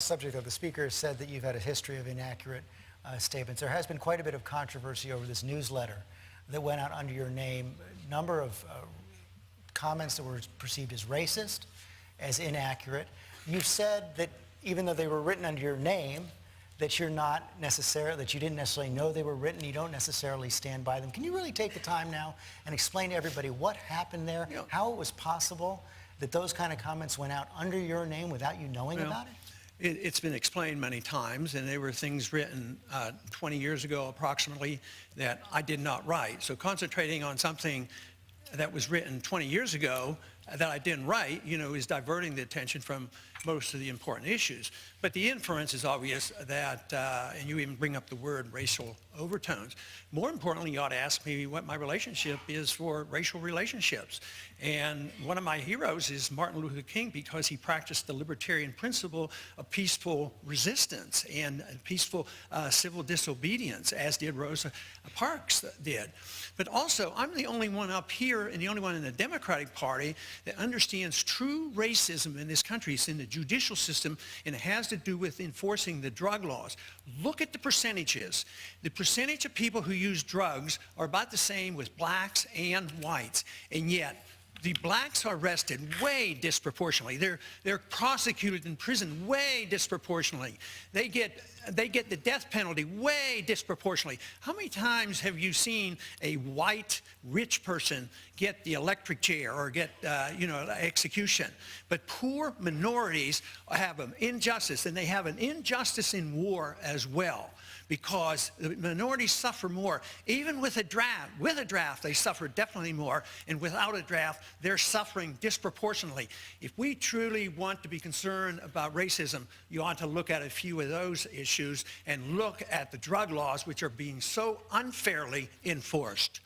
Subject of the speaker has said that you've had a history of inaccurate statements. There has been quite a bit of controversy over this newsletter that went out under your name. A number of comments that were perceived as racist, as inaccurate. You've said that even though they were written under your name, that you didn't necessarily know they were written, you don't necessarily stand by them. Can you really take the time now and explain to everybody what happened there, how it was possible that those kind of comments went out under your name without you knowing about it? It's been explained many times, and there were things written 20 years ago approximately that I did not write. So concentrating on something that was written 20 years ago that I didn't write, is diverting the attention from most of the important issues. But the inference is obvious that, and you even bring up the word racial overtones. More importantly, you ought to ask me what my relationship is for racial relationships. And one of my heroes is Martin Luther King, because he practiced the libertarian principle of peaceful resistance and peaceful civil disobedience, as did Rosa Parks did. But also, I'm the only one up here and the only one in the Democratic Party that understands true racism in this country. It's in the judicial system, and it has to do with enforcing the drug laws. Look at the percentages. The percentage of people who use drugs are about the same with blacks and whites, and yet the blacks are arrested way disproportionately. They're prosecuted in prison way disproportionately. They get the death penalty way disproportionately. How many times have you seen a white rich person get the electric chair or get execution? But poor minorities have an injustice, and they have an injustice in war as well, because the minorities suffer more. Even with a draft, they suffer definitely more, and without a draft, they're suffering disproportionately. If we truly want to be concerned about racism, you ought to look at a few of those issues and look at the drug laws, which are being so unfairly enforced.